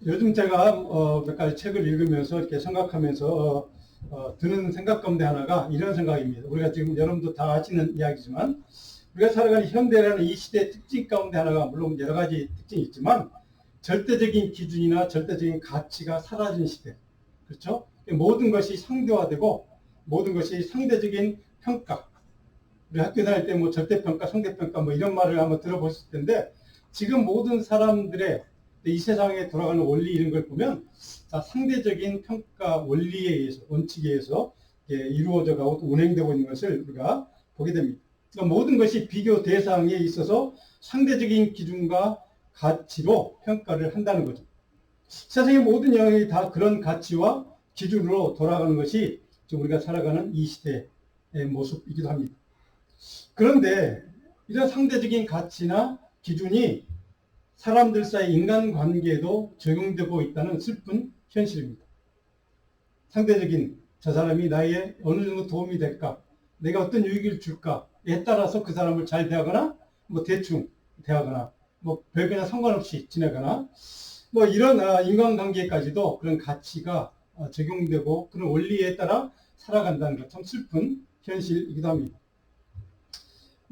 요즘 제가 몇 가지 책을 읽으면서 이렇게 생각하면서 드는 생각 가운데 하나가 이런 생각입니다. 우리가 지금 여러분도 다 아시는 이야기지만 우리가 살아가는 현대라는 이 시대의 특징 가운데 하나가 물론 여러 가지 특징이 있지만 절대적인 기준이나 절대적인 가치가 사라진 시대. 그렇죠? 모든 것이 상대화되고 모든 것이 상대적인 평가. 우리 학교 다닐 때 뭐 절대평가, 상대평가 뭐 이런 말을 한번 들어보실 텐데 지금 모든 사람들의 이 세상에 돌아가는 원리 이런 걸 보면 다 상대적인 평가 원리에 의해서 원칙에 의해서 이루어져 가고 운행되고 있는 것을 우리가 보게 됩니다. 그러니까 모든 것이 비교 대상에 있어서 상대적인 기준과 가치로 평가를 한다는 거죠. 세상의 모든 영역이 다 그런 가치와 기준으로 돌아가는 것이 지금 우리가 살아가는 이 시대의 모습이기도 합니다. 그런데 이런 상대적인 가치나 기준이 사람들 사이 인간관계에도 적용되고 있다는 슬픈 현실입니다. 상대적인 저 사람이 나에게 어느 정도 도움이 될까, 내가 어떤 유익을 줄까에 따라서 그 사람을 잘 대하거나 뭐 대충 대하거나 뭐 별거나 상관없이 지내거나 뭐 이런 인간관계까지도 그런 가치가 적용되고 그런 원리에 따라 살아간다는 것 참 슬픈 현실이기도 합니다.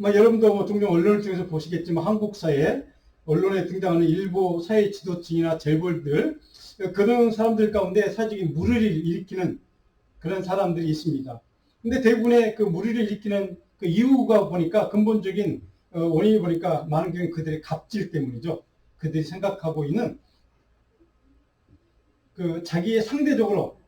여러분도 종종 언론을 통해서 보시겠지만 한국 사회 언론에 등장하는 일부 사회 지도층이나 재벌들 그런 사람들 가운데 사실적인 물의를 일으키는 그런 사람들이 있습니다. 근데 대부분의 그 물의를 일으키는 그 이유가 보니까 근본적인 원인이 보니까 많은 경우 그들의 갑질 때문이죠. 그들이 생각하고 있는 그 자기의 상대적으로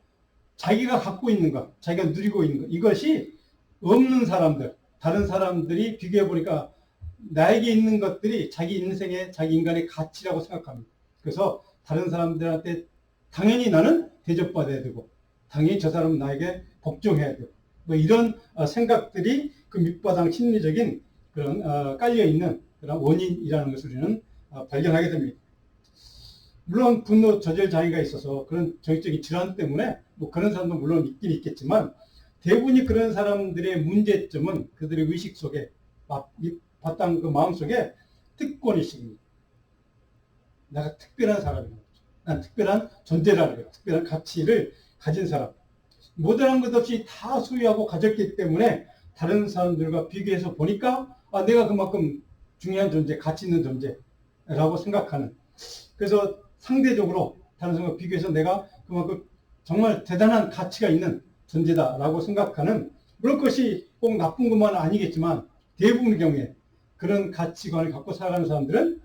자기가 갖고 있는 것, 자기가 누리고 있는 것 이것이 없는 사람들, 다른 사람들이 비교해 보니까 나에게 있는 것들이 자기 인생의 자기 인간의 가치라고 생각합니다. 그래서 다른 사람들한테 당연히 나는 대접받아야 되고 당연히 저 사람은 나에게 복종해야 되고 뭐 이런 생각들이 그 밑바닥 심리적인 그런 깔려있는 그런 원인이라는 것을 우리는 발견하게 됩니다. 물론 분노 조절 장애가 있어서 그런 정신적인 질환 때문에 뭐 그런 사람도 물론 있긴 있겠지만 대부분이 그런 사람들의 문제점은 그들의 의식 속에 바탕 그 마음 속에 특권의식입니다. 내가 특별한 사람입니다. 난 특별한 존재라는 거예요. 특별한 가치를 가진 사람. 모자란 것 없이 다 소유하고 가졌기 때문에 다른 사람들과 비교해서 보니까 내가 그만큼 중요한 존재, 가치 있는 존재라고 생각하는. 그래서 상대적으로 다른 사람과 비교해서 내가 그만큼 정말 대단한 가치가 있는 존재다라고 생각하는 물론 그것이 꼭 나쁜 것만은 아니겠지만 대부분의 경우에 그런 가치관을 갖고 살아가는 사람들은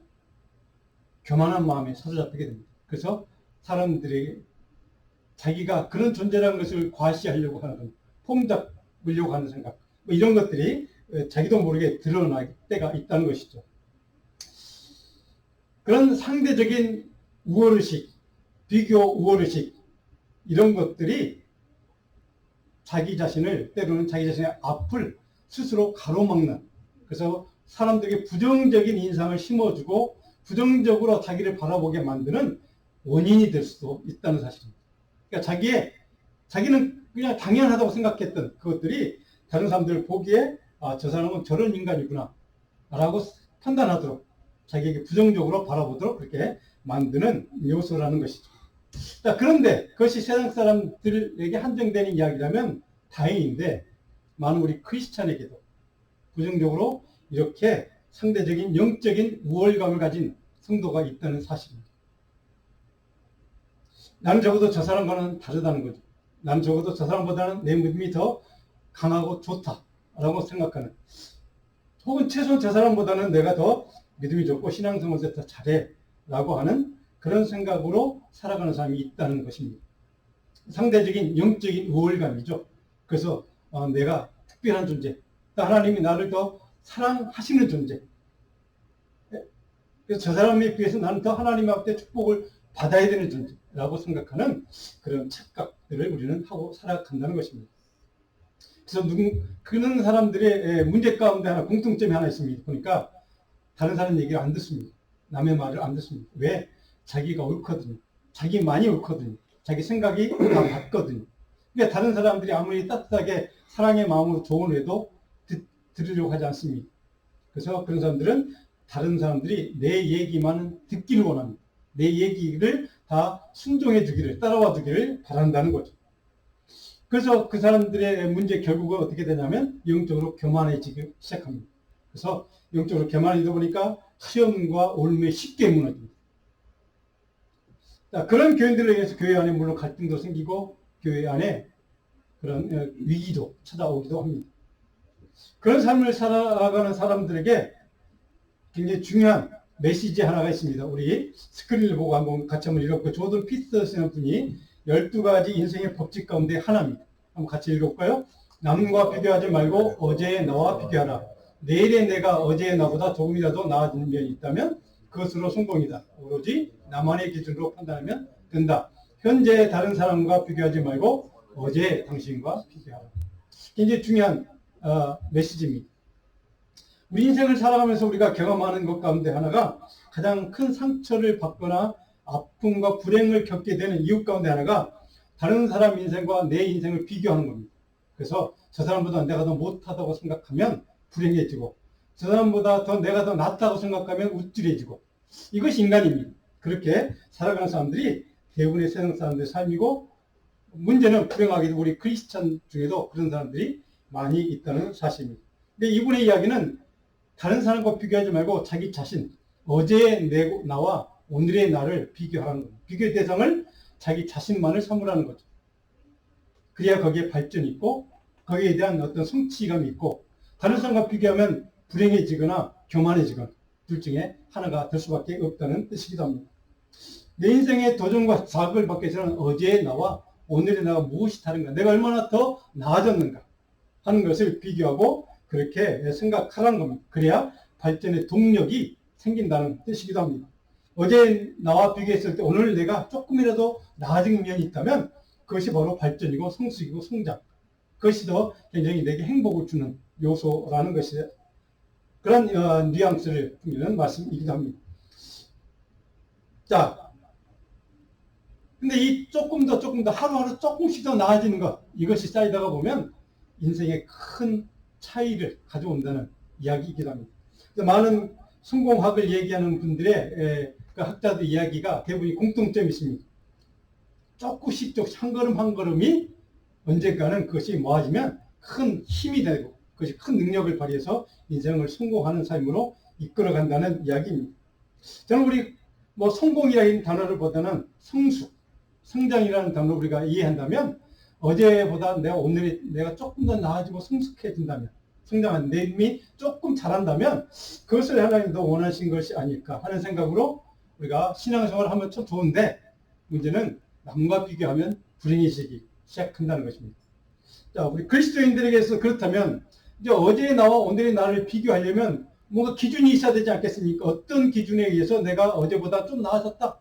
교만한 마음에 사로잡히게 됩니다. 그래서 사람들이 자기가 그런 존재라는 것을 과시하려고 하는 폼 잡으려고 하는 생각 뭐 이런 것들이 자기도 모르게 드러날 때가 있다는 것이죠. 그런 상대적인 우월의식, 비교 우월의식 이런 것들이 자기 자신을 때로는 자기 자신의 앞을 스스로 가로막는 그래서 사람들에게 부정적인 인상을 심어주고 부정적으로 자기를 바라보게 만드는 원인이 될 수도 있다는 사실입니다. 그러니까 자기는 그냥 당연하다고 생각했던 그것들이 다른 사람들 보기에 저 사람은 저런 인간이구나 라고 판단하도록 자기에게 부정적으로 바라보도록 그렇게 만드는 요소라는 것이죠. 자, 그런데 그것이 세상 사람들에게 한정되는 이야기라면 다행인데 많은 우리 크리스찬에게도 부정적으로 이렇게 상대적인 영적인 우월감을 가진 성도가 있다는 사실입니다. 나는 적어도 저 사람과는 다르다는 거죠. 나는 적어도 저 사람보다는 내 믿음이 더 강하고 좋다라고 생각하는 혹은 최소한 저 사람보다는 내가 더 믿음이 좋고 신앙생활을 더 잘해라고 하는 그런 생각으로 살아가는 사람이 있다는 것입니다. 상대적인 영적인 우월감이죠. 그래서 내가 특별한 존재, 또 하나님이 나를 더 사랑하시는 존재. 그래서 저 사람에 비해서 나는 더 하나님 앞에 축복을 받아야 되는 존재라고 생각하는 그런 착각들을 우리는 하고 살아간다는 것입니다. 그래서 그런 사람들의 문제 가운데 하나 공통점이 하나 있습니다. 보니까 다른 사람 얘기를 안 듣습니다. 남의 말을 안 듣습니다. 왜? 자기가 옳거든요. 자기만이 옳거든요. 자기 생각이 다 맞거든요. 그러니까 다른 사람들이 아무리 따뜻하게 사랑의 마음으로 조언해도 들으려고 하지 않습니다. 그래서 그런 사람들은 다른 사람들이 내 얘기만 듣기를 원합니다. 내 얘기를 다 순종해 주기를, 따라와 주기를 바란다는 거죠. 그래서 그 사람들의 문제 결국은 어떻게 되냐면 영적으로 교만해지기 시작합니다. 그래서 영적으로 교만해지다 보니까 시험과 올무에 쉽게 무너집니다. 자, 그런 교인들에 의해서 교회 안에 물론 갈등도 생기고 교회 안에 그런 위기도 찾아오기도 합니다. 그런 삶을 살아가는 사람들에게 굉장히 중요한 메시지 하나가 있습니다. 우리 스크린을 보고 같이 한번 읽어볼까요? 조던 피터스라는 분이 12가지 인생의 법칙 가운데 하나입니다. 한번 같이 읽어볼까요? 남과 비교하지 말고 어제의 나와 비교하라. 내일의 내가 어제의 나보다 조금이라도 나아지는 면이 있다면 그것으로 성공이다. 오로지 나만의 기준으로 판단하면 된다. 현재의 다른 사람과 비교하지 말고 어제의 당신과 비교하라. 굉장히 중요한 메시지입니다. 우리 인생을 살아가면서 우리가 경험하는 것 가운데 하나가 가장 큰 상처를 받거나 아픔과 불행을 겪게 되는 이유 가운데 하나가 다른 사람 인생과 내 인생을 비교하는 겁니다. 그래서 저 사람보다 내가 더 못하다고 생각하면 불행해지고 저 사람보다 내가 더 낫다고 생각하면 우쭐해지고 이것이 인간입니다. 그렇게 살아가는 사람들이 대부분의 세상 사람들의 삶이고 문제는 불행하게도 우리 크리스찬 중에도 그런 사람들이 많이 있다는 사실입니다. 근데 이분의 이야기는 다른 사람과 비교하지 말고 자기 자신, 어제의 나와 오늘의 나를 비교하는 겁니다. 비교의 대상을 자기 자신만을 삼으라는 거죠. 그래야 거기에 발전이 있고 거기에 대한 어떤 성취감이 있고 다른 사람과 비교하면 불행해지거나 교만해지거나 둘 중에 하나가 될 수밖에 없다는 뜻이기도 합니다. 내 인생의 도전과 자극을 받기 위해서는 어제의 나와 오늘의 나가 무엇이 다른가, 내가 얼마나 더 나아졌는가 하는 것을 비교하고 그렇게 생각하라는 겁니다. 그래야 발전의 동력이 생긴다는 뜻이기도 합니다. 어제 나와 비교했을 때 오늘 내가 조금이라도 나아진 면이 있다면 그것이 바로 발전이고 성숙이고 성장. 그것이 더 굉장히 내게 행복을 주는 요소라는 것이 그런 뉘앙스를 풍기는 말씀이기도 합니다. 자, 근데 이 조금 더 하루하루 조금씩 더 나아지는 것, 이것이 쌓이다가 보면 인생에 큰 차이를 가져온다는 이야기이기도 합니다. 많은 성공학을 얘기하는 분들의 그 학자들 이야기가 대부분 공통점이 있습니다. 조금씩 한 걸음 한 걸음이 언젠가는 그것이 모아지면 큰 힘이 되고 그것이 큰 능력을 발휘해서 인생을 성공하는 삶으로 이끌어간다는 이야기입니다. 저는 우리 성공이라는 단어를 보다는 성숙, 성장이라는 단어를 우리가 이해한다면 어제보다 내가 조금 더 나아지고 성숙해진다면, 성장한 내 힘이 조금 자란다면 그것을 하나님 더 원하신 것이 아닐까 하는 생각으로 우리가 신앙생활을 하면 참 좋은데 문제는 남과 비교하면 불행해지기 시작한다는 것입니다. 자, 우리 그리스도인들에게서 그렇다면 이제 어제의 나와 오늘의 나를 비교하려면 뭔가 기준이 있어야 되지 않겠습니까? 어떤 기준에 의해서 내가 어제보다 좀 나아졌다.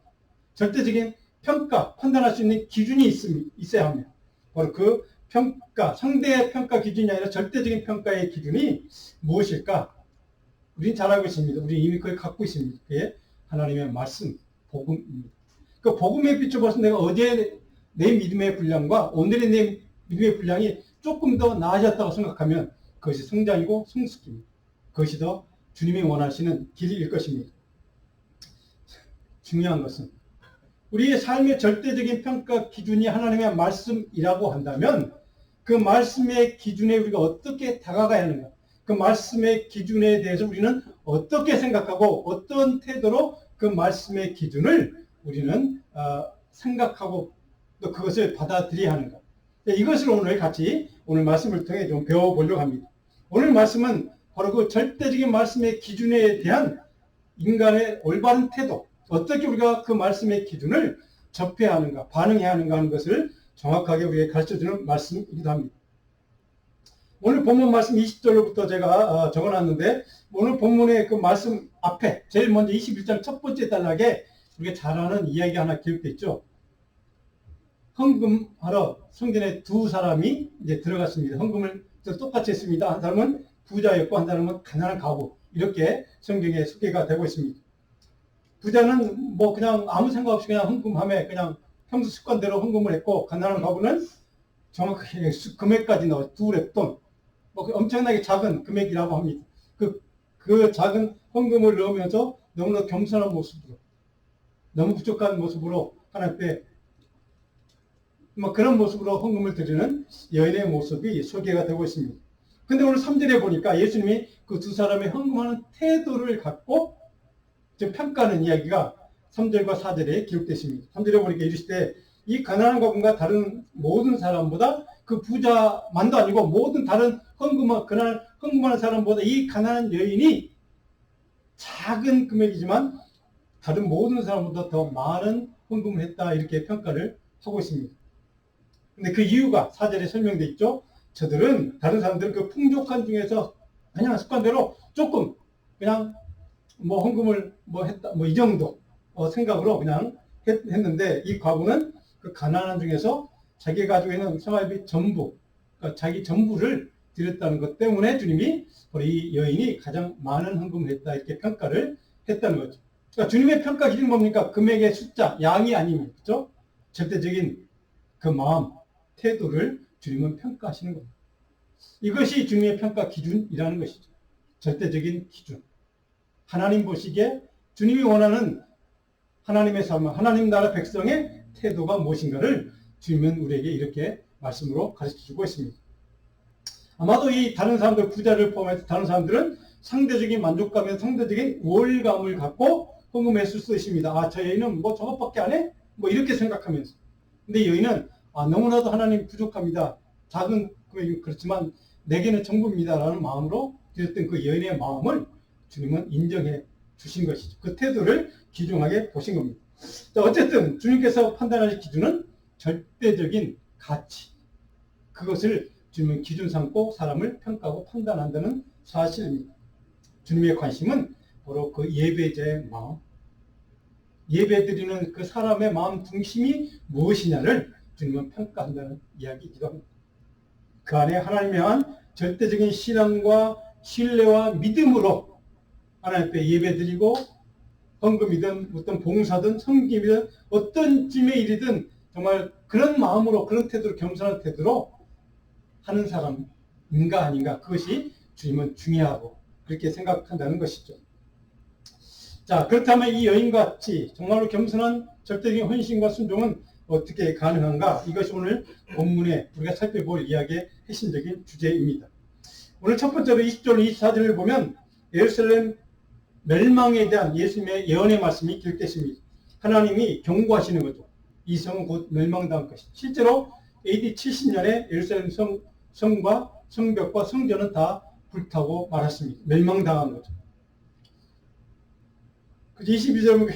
절대적인 평가, 판단할 수 있는 기준이 있어야 합니다. 바로 그 평가, 상대의 평가 기준이 아니라 절대적인 평가의 기준이 무엇일까? 우리는 잘 알고 있습니다. 우리 이미 그걸 갖고 있습니다. 그게 하나님의 말씀, 복음입니다. 그 복음에 비춰봐서 내가 어제 내 믿음의 분량과 오늘의 내 믿음의 분량이 조금 더 나아졌다고 생각하면 그것이 성장이고 성숙입니다. 그것이 더 주님이 원하시는 길일 것입니다. 중요한 것은 우리의 삶의 절대적인 평가 기준이 하나님의 말씀이라고 한다면 그 말씀의 기준에 우리가 어떻게 다가가야 하는가, 그 말씀의 기준에 대해서 우리는 어떻게 생각하고 어떤 태도로 그 말씀의 기준을 우리는 생각하고 또 그것을 받아들여야 하는가. 이것을 오늘 말씀을 통해 좀 배워보려고 합니다. 오늘 말씀은 바로 그 절대적인 말씀의 기준에 대한 인간의 올바른 태도, 어떻게 우리가 그 말씀의 기준을 접해야 하는가, 반응해야 하는가 하는 것을 정확하게 우리에게 가르쳐주는 말씀이기도 합니다. 오늘 본문 말씀 20절로부터 제가 적어놨는데 오늘 본문의 그 말씀 앞에 제일 먼저 21장 첫 번째 단락에 우리가 잘 아는 이야기 하나 기록되어 있죠. 헌금하러 성전에 두 사람이 이제 들어갔습니다. 헌금을 똑같이 했습니다. 한 사람은 부자였고 한 사람은 가난한 가구, 이렇게 성경에 소개가 되고 있습니다. 부자는 그냥 아무 생각 없이 그냥 헌금함에 그냥 평소 습관대로 헌금을 했고, 가난한 가구는 정확하게 금액까지 넣어 두 랩돈, 엄청나게 작은 금액이라고 합니다. 그 작은 헌금을 넣으면서 너무나 겸손한 모습으로, 너무 부족한 모습으로 하나님께 뭐 그런 모습으로 헌금을 드리는 여인의 모습이 소개가 되고 있습니다. 근데 오늘 3절에 보니까 예수님이 그 두 사람의 헌금하는 태도를 갖고 평가하는 이야기가 3절과 4절에 기록되어 있습니다. 3절에 보니까 이르시되 이 가난한 가문과 다른 모든 사람보다 그 부자만도 아니고 모든 다른 헌금하는 사람보다 이 가난한 여인이 작은 금액이지만 다른 모든 사람보다 더 많은 헌금을 했다, 이렇게 평가를 하고 있습니다. 근데 그 이유가 4절에 설명되어 있죠. 저들은 다른 사람들은 그 풍족한 중에서 그냥 습관대로 조금 그냥 뭐 헌금을 뭐 했다, 뭐 이 정도 생각으로 그냥 했는데, 이 과부는 그 가난한 중에서 자기가 가지고 있는 생활비 전부, 그러니까 자기 전부를 드렸다는 것 때문에 주님이 이 여인이 가장 많은 헌금을 했다, 이렇게 평가를 했다는 거죠. 그러니까 주님의 평가 기준은 뭡니까? 금액의 숫자, 양이 아닙니다. 그렇죠? 절대적인 그 마음, 태도를 주님은 평가하시는 겁니다. 이것이 주님의 평가 기준이라는 것이죠. 절대적인 기준. 하나님 보시기에 주님이 원하는 하나님의 삶, 하나님 나라 백성의 태도가 무엇인가를 주님은 우리에게 이렇게 말씀으로 가르쳐주고 있습니다. 아마도 이 다른 사람들, 부자를 포함해서 다른 사람들은 상대적인 만족감에 상대적인 우월감을 갖고 헌금했을 수 있습니다. 아, 저 여인은 뭐 저것밖에 안 해? 뭐 이렇게 생각하면서. 근데 여인은 너무나도 하나님 부족합니다. 작은 금액이 그렇지만 내게는 전부입니다 라는 마음으로 드렸던 그 여인의 마음을 주님은 인정해 주신 것이죠. 그 태도를 귀중하게 보신 겁니다. 자, 어쨌든 주님께서 판단하실 기준은 절대적인 가치, 그것을 주님은 기준 삼고 사람을 평가하고 판단한다는 사실입니다. 주님의 관심은 바로 그 예배자의 마음, 예배드리는 그 사람의 마음 중심이 무엇이냐를 주님은 평가한다는 이야기이기도 합니다. 그 안에 하나님에 대한 절대적인 신앙과 신뢰와 믿음으로 하나님께 예배드리고 헌금이든 어떤 봉사든 섬김이든 어떤 찜의 일이든 정말 그런 마음으로, 그런 태도로, 겸손한 태도로 하는 사람인가 아닌가, 그것이 주님은 중요하고 그렇게 생각한다는 것이죠. 자, 그렇다면 이 여인과 같이 정말로 겸손한 절대적인 헌신과 순종은 어떻게 가능한가? 이것이 오늘 본문에 우리가 살펴볼 이야기의 핵심적인 주제입니다. 오늘 첫 번째로 20절, 24절을 보면 예루살렘 멸망에 대한 예수님의 예언의 말씀이 기록됐습니다. 하나님이 경고하시는 거죠. 이 성은 곧 멸망당할 것이다. 실제로 AD 70년에 예루살렘 성과 성벽과 성전은 다 불타고 말았습니다. 멸망당한 거죠. 22절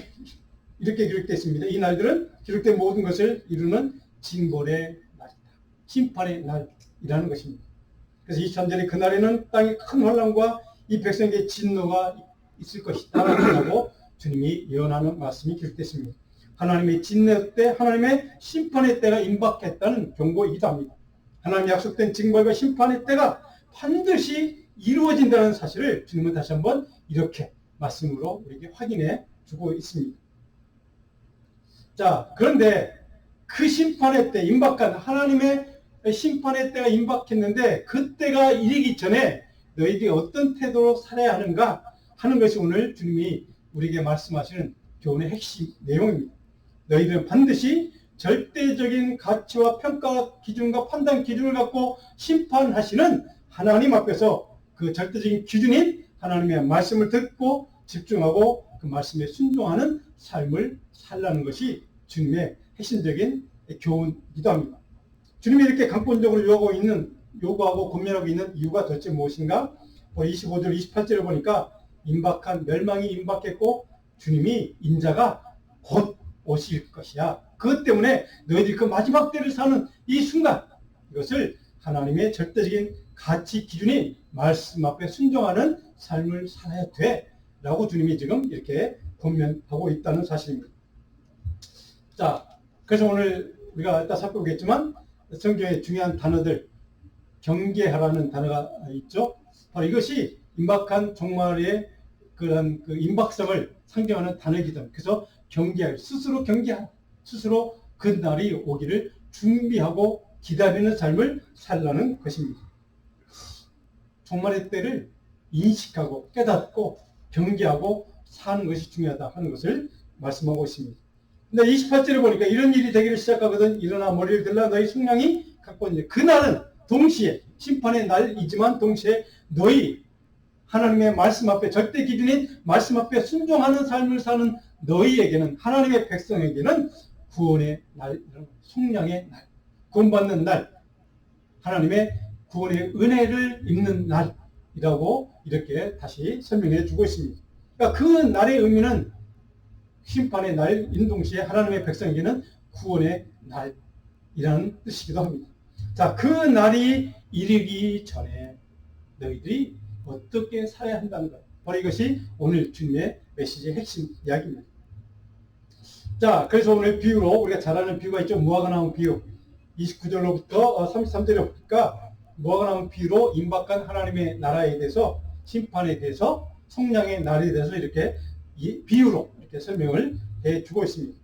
이렇게 기록됐습니다. 이 날들은 기록된 모든 것을 이루는 징벌의 날이다. 심판의 날이라는 것입니다. 그래서 23절에 그날에는 땅에 큰 혼란과 이 백성에게 진노가 있을 것이다 라고 주님이 예언하는 말씀이 기록됐습니다. 하나님의 진노 때, 하나님의 심판의 때가 임박했다는 경고이기도 합니다. 하나님의 약속된 징벌과 심판의 때가 반드시 이루어진다는 사실을 주님은 다시 한번 이렇게 말씀으로 우리에게 확인해 주고 있습니다. 자, 그런데 그 심판의 때, 임박한 하나님의 심판의 때가 임박했는데 그 때가 이르기 전에 너희들이 어떤 태도로 살아야 하는가 하는 것이 오늘 주님이 우리에게 말씀하시는 교훈의 핵심 내용입니다. 너희들은 반드시 절대적인 가치와 평가 기준과 판단 기준을 갖고 심판하시는 하나님 앞에서 그 절대적인 기준인 하나님의 말씀을 듣고 집중하고 그 말씀에 순종하는 삶을 살라는 것이 주님의 핵심적인 교훈이기도 합니다. 주님이 이렇게 강권적으로 요구하고 권면하고 있는 이유가 도대체 무엇인가? 25절, 28절을 보니까 임박한 멸망이 임박했고 주님이 인자가 곧 오실 것이야. 그것 때문에 너희들이 그 마지막 때를 사는 이 순간, 이것을 하나님의 절대적인 가치 기준인 말씀 앞에 순종하는 삶을 살아야 돼 라고 주님이 지금 이렇게 권면하고 있다는 사실입니다. 자, 그래서 오늘 우리가 이따 살펴보겠지만 성경의 중요한 단어들, 경계하라는 단어가 있죠. 바로 이것이 임박한 종말의 그런 그 임박성을 상징하는 단어이기도 합니다. 그래서 경계할, 스스로 경계하라, 스스로 그 날이 오기를 준비하고 기다리는 삶을 살라는 것입니다. 종말의 때를 인식하고 깨닫고 경계하고 사는 것이 중요하다 하는 것을 말씀하고 있습니다. 근데 28절에 보니까 이런 일이 되기를 시작하거든. 일어나 머리를 들라 너희 속량이 갖고 있는 그날은 동시에 심판의 날이지만 동시에 너희 하나님의 말씀 앞에 절대 기준인 말씀 앞에 순종하는 삶을 사는 너희에게는 하나님의 백성에게는 구원의 날, 속량의 날, 구원받는 날, 하나님의 구원의 은혜를 입는 날이라고 이렇게 다시 설명해 주고 있습니다. 그러니까 그 날의 의미는 심판의 날인 동시에 하나님의 백성에게는 구원의 날이라는 뜻이기도 합니다. 자, 그 날이 이르기 전에 너희들이 어떻게 살아야 한다는 것. 바로 이것이 오늘 주님의 메시지의 핵심 이야기입니다. 자, 그래서 오늘 비유로 우리가 잘 아는 비유가 있죠. 무화과 나무 비유. 29절로부터 33절에 보니까 무화과 나무 비유로 임박한 하나님의 나라에 대해서 심판에 대해서 성량의 날에 대해서 이렇게 비유로 이렇게 설명을 해주고 있습니다.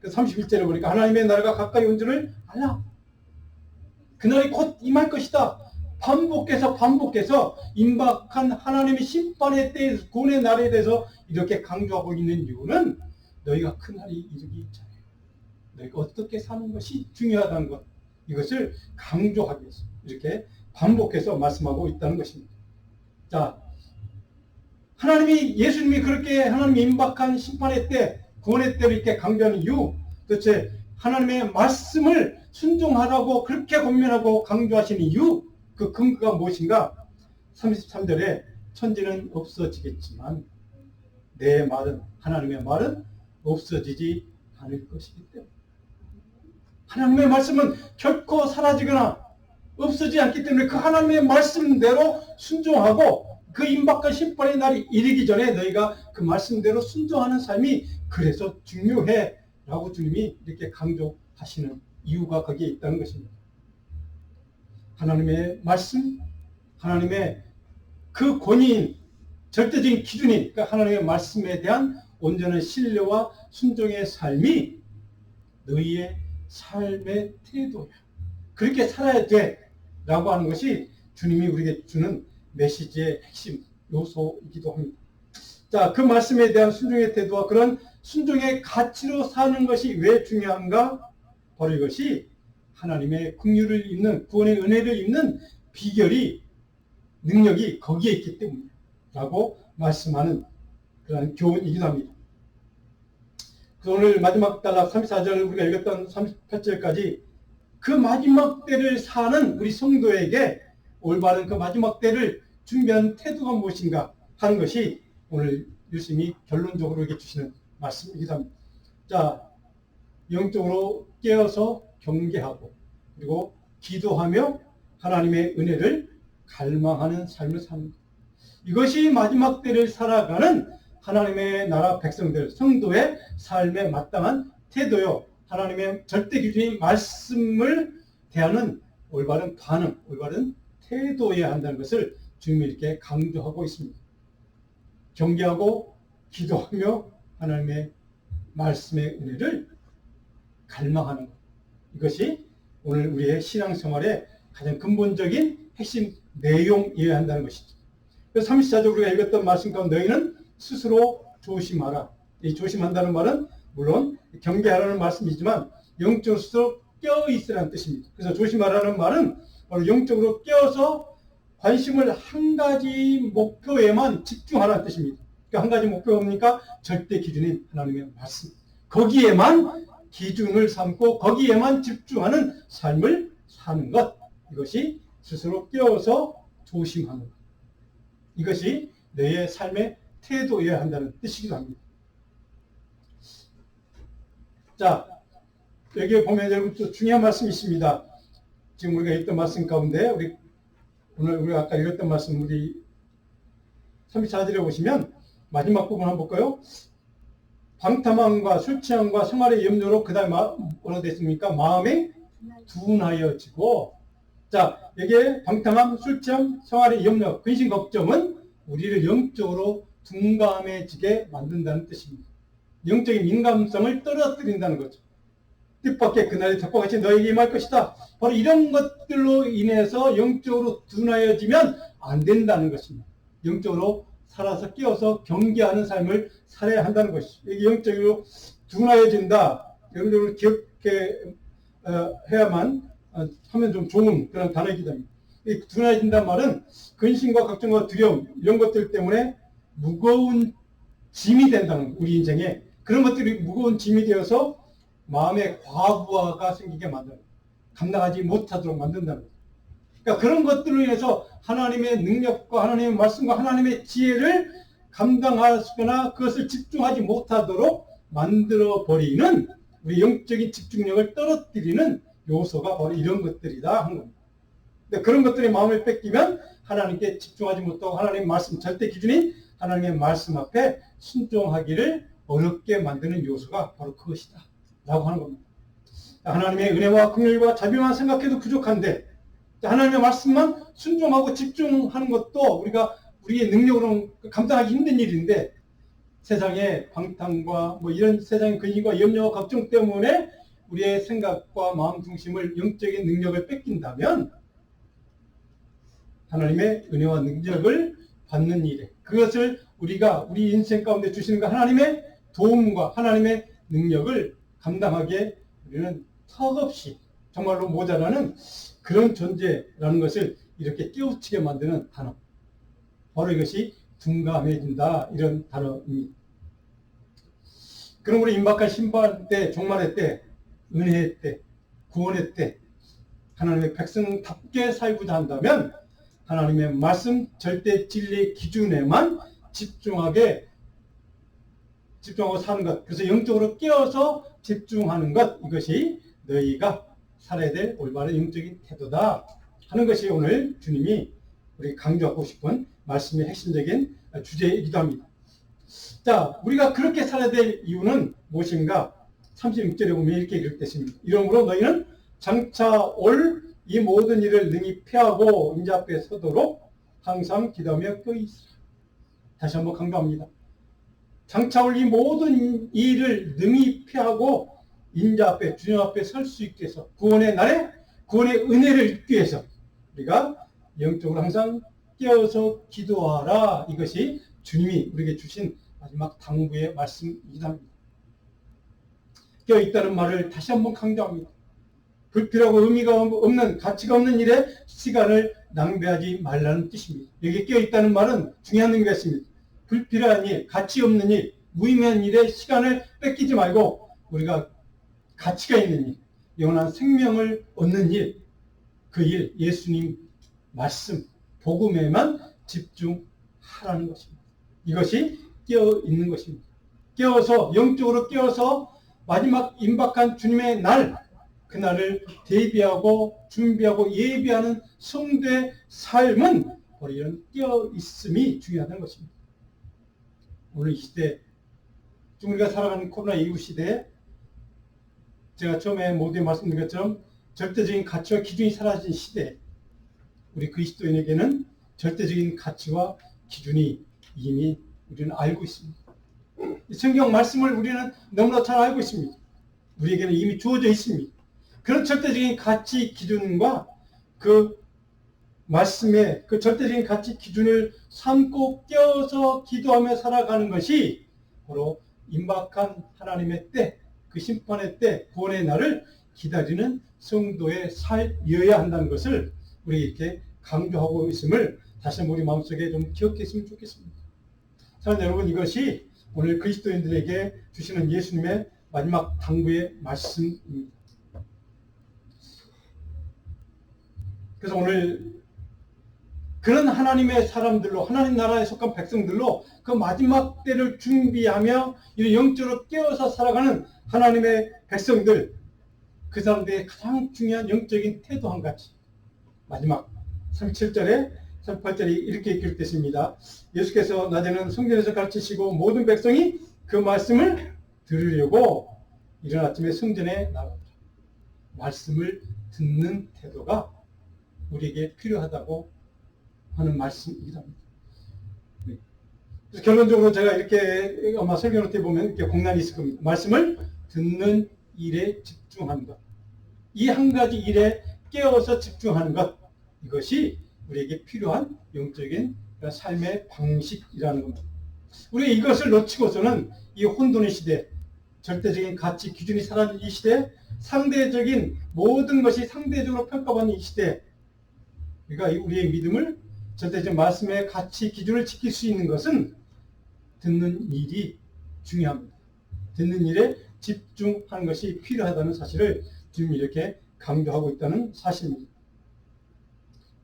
31절에 보니까 하나님의 나라가 가까이 온 줄을 알라. 그날이 곧 임할 것이다. 반복해서 임박한 하나님의 심판의 때에 구원의 날에 대해서 이렇게 강조하고 있는 이유는 너희가 그날이 이르기 전에 너희가 어떻게 사는 것이 중요하다는 것, 이것을 강조하기 위해서 이렇게 반복해서 말씀하고 있다는 것입니다. 자, 예수님이 그렇게 하나님의 임박한 심판의 때, 구원의 때를 이렇게 강조하는 이유, 도대체 하나님의 말씀을 순종하라고 그렇게 권면하고 강조하시는 이유, 그 근거가 무엇인가? 33절에 천지는 없어지겠지만 내 말은, 하나님의 말은 없어지지 않을 것이기 때문에 하나님의 말씀은 결코 사라지거나 없어지지 않기 때문에 그 하나님의 말씀대로 순종하고 그 임박한 심판의 날이 이르기 전에 너희가 그 말씀대로 순종하는 삶이 그래서 중요해 라고 주님이 이렇게 강조하시는 이유가 거기에 있다는 것입니다. 하나님의 말씀, 하나님의 그 권위인, 절대적인 기준인 그러니까 하나님의 말씀에 대한 온전한 신뢰와 순종의 삶이 너희의 삶의 태도야. 그렇게 살아야 돼 라고 하는 것이 주님이 우리에게 주는 메시지의 핵심 요소이기도 합니다. 자, 그 말씀에 대한 순종의 태도와 그런 순종의 가치로 사는 것이 왜 중요한가? 바로 이것이 하나님의 긍휼을 입는, 구원의 은혜를 입는 비결이, 능력이 거기에 있기 때문이라고 말씀하는 그런 교훈이기도 합니다. 오늘 마지막 단락 34절 우리가 읽었던 38절까지 그 마지막 때를 사는 우리 성도에게 올바른 그 마지막 때를 준비한 태도가 무엇인가 하는 것이 오늘 유심히 결론적으로 이렇게 주시는 말씀이기도 합니다. 자, 영적으로 깨어서 경계하고 그리고 기도하며 하나님의 은혜를 갈망하는 삶을 사는 것. 이것이 마지막 때를 살아가는 하나님의 나라 백성들, 성도의 삶에 마땅한 태도요. 하나님의 절대 기준인 말씀을 대하는 올바른 반응, 올바른 태도여야 한다는 것을 주님이 이렇게 강조하고 있습니다. 경계하고 기도하며 하나님의 말씀의 은혜를 갈망하는 것. 이것이 오늘 우리의 신앙생활의 가장 근본적인 핵심 내용이어야 한다는 것이죠. 그래서 34절 우리가 읽었던 말씀 가운데 너희는 스스로 조심하라. 이 조심한다는 말은 물론 경계하라는 말씀이지만 영적으로 스스로 깨어있으라는 뜻입니다. 그래서 조심하라는 말은 바로 영적으로 깨어서 관심을 한 가지 목표에만 집중하라는 뜻입니다. 그러니까 한 가지 목표가 뭡니까? 절대 기준인 하나님의 말씀. 거기에만 기준을 삼고 거기에만 집중하는 삶을 사는 것. 이것이 스스로 깨어서 조심하는 것. 이것이 너의 삶의 태도여야 한다는 뜻이기도 합니다. 자, 여기에 보면 여러분 또 중요한 말씀이 있습니다. 지금 우리가 읽던 말씀 가운데 오늘 우리가 아까 읽었던 말씀 우리 34절에 보시면 마지막 부분 한번 볼까요? 방탕함과 술 취함과 생활의 염려로 그 다음에 뭐라 됐습니까? 마음이 둔하여지고. 자, 여기에 방탕함, 술 취함, 생활의 염려, 근심 걱정은 우리를 영적으로 둔감해지게 만든다는 뜻입니다. 영적인 민감성을 떨어뜨린다는 거죠. 뜻밖의 그날이 적과같이 너에게 임할 것이다. 바로 이런 것들로 인해서 영적으로 둔하여지면 안 된다는 것입니다. 영적으로 살아서 깨어서 경계하는 삶을 살아야 한다는 것이죠. 여기 영적으로 둔하여진다. 여러분들 기억해 해야만 하면 좀 좋은 그런 단어이기 때문에 이 둔해진다는 말은 근심과 걱정과 두려움 이런 것들 때문에 무거운 짐이 된다는 우리 인생에 그런 것들이 무거운 짐이 되어서 마음에 과부하가 생기게 만드는 감당하지 못하도록 만든다는 거예요. 그러니까 그런 것들로 인해서 하나님의 능력과 하나님의 말씀과 하나님의 지혜를 감당하거나 그것을 집중하지 못하도록 만들어버리는 우리 영적인 집중력을 떨어뜨리는 요소가 바로 이런 것들이다 하는 겁니다. 근데 그런 것들이 마음을 뺏기면 하나님께 집중하지 못하고 하나님의 말씀 절대 기준인 하나님의 말씀 앞에 순종하기를 어렵게 만드는 요소가 바로 그것이다 라고 하는 겁니다. 하나님의 은혜와 긍휼과 자비만 생각해도 부족한데 하나님의 말씀만 순종하고 집중하는 것도 우리가 우리의 능력으로는 감당하기 힘든 일인데 세상의 방탕과 뭐 이런 세상의 근심과 염려와 걱정 때문에 우리의 생각과 마음 중심을 영적인 능력을 뺏긴다면 하나님의 은혜와 능력을 받는 일에 그것을 우리가 우리 인생 가운데 주시는 것 하나님의 도움과 하나님의 능력을 감당하기에 우리는 턱없이 정말로 모자라는 그런 존재라는 것을 이렇게 깨우치게 만드는 단어. 바로 이것이 둔감해진다 이런 단어입니다. 그러므로 임박한 심판 때, 종말의 때, 은혜의 때, 구원의 때 하나님의 백성답게 살고자 한다면 하나님의 말씀 절대 진리의 기준에만 집중하고 사는 것. 그래서 영적으로 깨어서 집중하는 것. 이것이 너희가 살아야 될 올바른 영적인 태도다 하는 것이 오늘 주님이 우리 강조하고 싶은 말씀의 핵심적인 주제이기도 합니다. 자, 우리가 그렇게 살아야 될 이유는 무엇인가? 36절에 보면 이렇게 기록됐습니다. 이러므로 너희는 장차 올 이 모든 일을 능히 피하고 인자 앞에 서도록 항상 기도하며 껴있으라. 다시 한번 강조합니다. 장차 올 이 모든 일을 능히 피하고 인자 앞에 주님 앞에 설 수 있게 해서 구원의 날에 구원의 은혜를 입기 위해서 우리가 영적으로 항상 깨어서 기도하라. 이것이 주님이 우리에게 주신 마지막 당부의 말씀이기도 합니다. 깨어있다는 말을 다시 한번 강조합니다. 불필요하고 의미가 없는 가치가 없는 일에 시간을 낭비하지 말라는 뜻입니다. 여기 깨어있다는 말은 중요한 의미가 있습니다. 불필요한 일, 가치 없는 일, 무의미한 일에 시간을 뺏기지 말고 우리가 가치가 있는 일, 영원한 생명을 얻는 일, 그 일, 예수님 말씀, 복음에만 집중하라는 것입니다. 이것이 깨어있는 것입니다. 깨어서, 영적으로 깨어서 마지막 임박한 주님의 날, 그날을 대비하고 준비하고 예비하는 성도의 삶은 바로 이런 깨어있음이 중요하다는 것입니다. 오늘 이 시대, 우리가 살아가는 코로나19 시대에 제가 처음에 모두에 말씀드린 것처럼 절대적인 가치와 기준이 사라진 시대에 우리 그리스도인에게는 절대적인 가치와 기준이 이미 우리는 알고 있습니다. 성경 말씀을 우리는 너무나 잘 알고 있습니다. 우리에게는 이미 주어져 있습니다. 그런 절대적인 가치 기준과 그 말씀의 그 절대적인 가치 기준을 삼고 깨어서 기도하며 살아가는 것이 바로 임박한 하나님의 때, 그 심판의 때, 구원의 날을 기다리는 성도의 삶이어야 한다는 것을 우리 이렇게 강조하고 있음을 다시 한번 우리 마음속에 좀 기억했으면 좋겠습니다. 사랑하는 여러분, 이것이 오늘 그리스도인들에게 주시는 예수님의 마지막 당부의 말씀입니다. 그래서 오늘 그런 하나님의 사람들로, 하나님 나라에 속한 백성들로 그 마지막 때를 준비하며 이 영적으로 깨어서 살아가는 하나님의 백성들, 그 사람들의 가장 중요한 영적인 태도 한 가지. 마지막 37절에 38절에 이렇게 기록됐습니다. 예수께서 낮에는 성전에서 가르치시고 모든 백성이 그 말씀을 들으려고 이른 아침에 성전에 나갔다. 말씀을 듣는 태도가 우리에게 필요하다고 하는 말씀이기도 합니다. 그래서 결론적으로 제가 이렇게 아마 설교노트에 보면 이렇게 공란이 있을 겁니다. 말씀을 듣는 일에 집중하는 것. 이 한 가지 일에 깨어서 집중하는 것. 이것이 우리에게 필요한 영적인 삶의 방식이라는 겁니다. 우리가 이것을 놓치고서는 이 혼돈의 시대, 절대적인 가치 기준이 사라진 이 시대, 상대적인 모든 것이 상대적으로 평가받는 이 시대, 그러니까 우리의 믿음을 절대적 말씀의 가치 기준을 지킬 수 있는 것은 듣는 일이 중요합니다. 듣는 일에 집중하는 것이 필요하다는 사실을 지금 이렇게 강조하고 있다는 사실입니다.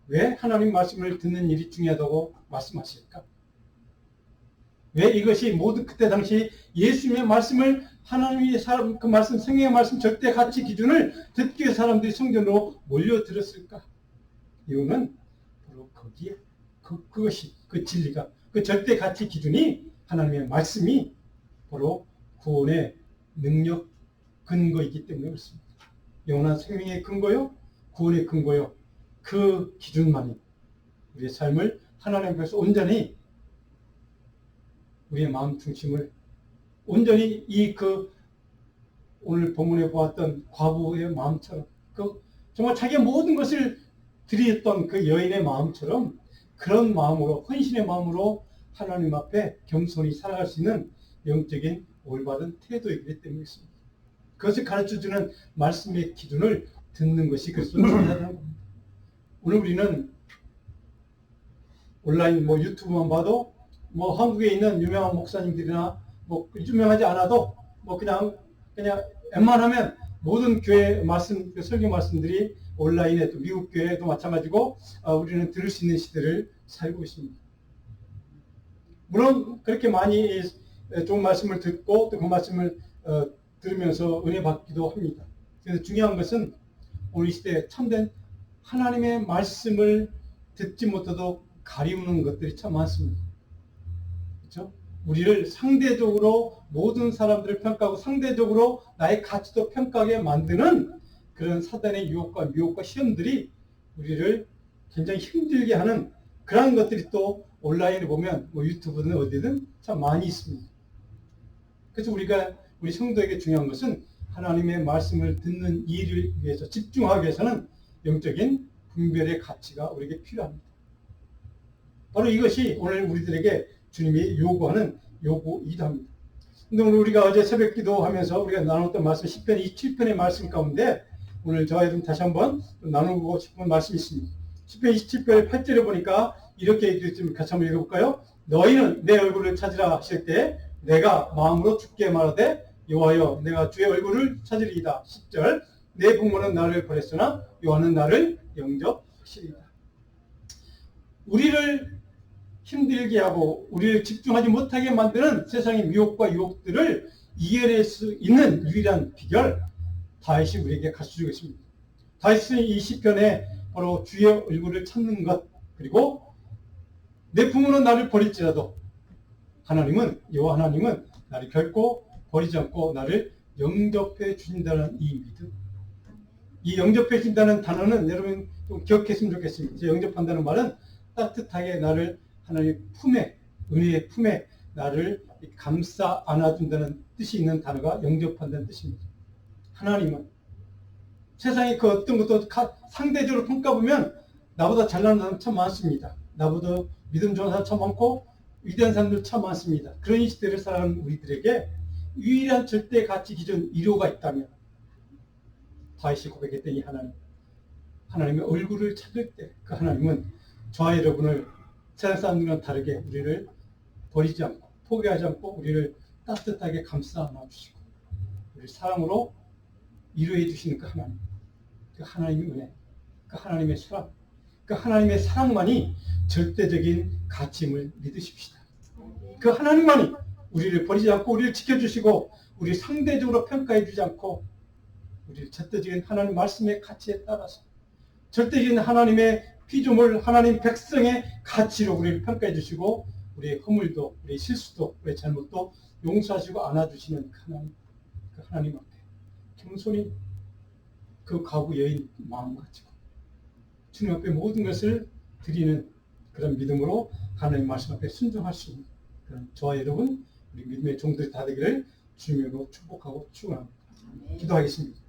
왜 하나님 말씀을 듣는 일이 중요하다고 말씀하실까? 왜 이것이 모두 그때 당시 예수님의 말씀을 하나님의 그 말씀, 성경의 말씀 절대 가치 기준을 듣기 위해 사람들이 성전으로 몰려들었을까? 이유는 바로 거기에 그것이 그 진리가 그 절대 가치 기준이 하나님의 말씀이 바로 구원의 능력 근거이기 때문에 그렇습니다. 영원한 생명의 근거요, 구원의 근거요. 그 기준만이 우리의 삶을 하나님 앞에서 온전히 우리의 마음 중심을 온전히 오늘 본문에 보았던 과부의 마음처럼 정말 자기의 모든 것을 드렸던 그 여인의 마음처럼 그런 마음으로 헌신의 마음으로 하나님 앞에 겸손히 살아갈 수 있는 영적인 올바른 태도이기 때문이었습니다. 그것을 가르쳐주는 말씀의 기준을 듣는 것이 그리스도를 전하는 겁니다. 오늘 우리는 온라인 유튜브만 봐도 한국에 있는 유명한 목사님들이나 유명하지 않아도 그냥 웬만하면 모든 교회 말씀, 설교 말씀들이 온라인에 또 미국 교회도 마찬가지고 우리는 들을 수 있는 시대를 살고 있습니다. 물론 그렇게 많이 좋은 말씀을 듣고 또 그 말씀을 들으면서 은혜 받기도 합니다. 그래서 중요한 것은 오늘 이 시대에 참된 하나님의 말씀을 듣지 못해도 가리우는 것들이 참 많습니다. 그렇죠? 우리를 상대적으로 모든 사람들을 평가하고 상대적으로 나의 가치도 평가하게 만드는 그런 사단의 유혹과 미혹과 시험들이 우리를 굉장히 힘들게 하는 그런 것들이 또 온라인에 보면 유튜브든 어디든 참 많이 있습니다. 그래서 우리 성도에게 중요한 것은 하나님의 말씀을 듣는 일을 위해서 집중하기 위해서는 영적인 분별의 가치가 우리에게 필요합니다. 바로 이것이 오늘 우리들에게 주님이 요구하는 요구이기도 합니다. 근데 오늘 우리가 어제 새벽 기도하면서 우리가 나눴던 말씀 10편 27편의 말씀 가운데 오늘 저와 좀 다시 한번 나누고 싶은 말씀이 있습니다. 10편 27편의 8절에 보니까 이렇게 좀 같이 한번 읽어볼까요? 너희는 내 얼굴을 찾으라 하실 때 내가 마음으로 주께 말하되 여호와여 내가 주의 얼굴을 찾으리이다. 10절 내 부모는 나를 버렸으나 여호와는 나를 영접하시리이다. 우리를 힘들게 하고 우리를 집중하지 못하게 만드는 세상의 미혹과 유혹들을 이겨낼 수 있는 유일한 비결 다윗이 우리에게 가르쳐주고 있습니다. 다윗은 이 시편에 바로 주의 얼굴을 찾는 것 그리고 내 부모는 나를 버릴지라도 여호와 하나님은 나를 결코 버리지 않고 나를 영접해 주신다는 이 믿음. 이 영접해 주신다는 단어는 여러분 좀 기억했으면 좋겠습니다. 영접한다는 말은 따뜻하게 나를 하나님의 품에, 은혜의 품에 나를 감싸 안아준다는 뜻이 있는 단어가 영접한다는 뜻입니다. 하나님은 세상에 그 어떤 것도 상대적으로 평가보면 나보다 잘나는 사람 참 많습니다. 나보다 믿음 좋은 사람 참 많고 위대한 사람들 참 많습니다. 그런 이 시대를 살아가는 우리들에게 유일한 절대 가치 기준 1호가 있다면 다윗이 고백했던 이 하나님의 얼굴을 찾을 때 그 하나님은 저와 여러분을 세상 사람들과 다르게 우리를 버리지 않고 포기하지 않고 우리를 따뜻하게 감싸 안아주시고 우리를 사랑으로 이루해 주시는 그 하나님, 그 하나님의 은혜, 그 하나님의 사랑, 그 하나님의 사랑만이 절대적인 가치임을 믿으십시다. 그 하나님만이 우리를 버리지 않고 우리를 지켜주시고 우리를 상대적으로 평가해 주지 않고 우리를 절대적인 하나님 말씀의 가치에 따라서 절대적인 하나님의 피조물 하나님 백성의 가치로 우리를 평가해 주시고 우리의 허물도 우리의 실수도 우리의 잘못도 용서하시고 안아주시는 그 하나님 앞에 겸손히 그 과부 여인 마음 가지고 주님 앞에 모든 것을 드리는 그런 믿음으로 하나님 말씀 앞에 순종할 수 있는 그런 저와 여러분 우리 믿음의 종들이 다 되기를 주님으로 축복하고 축원합니다. 기도하겠습니다.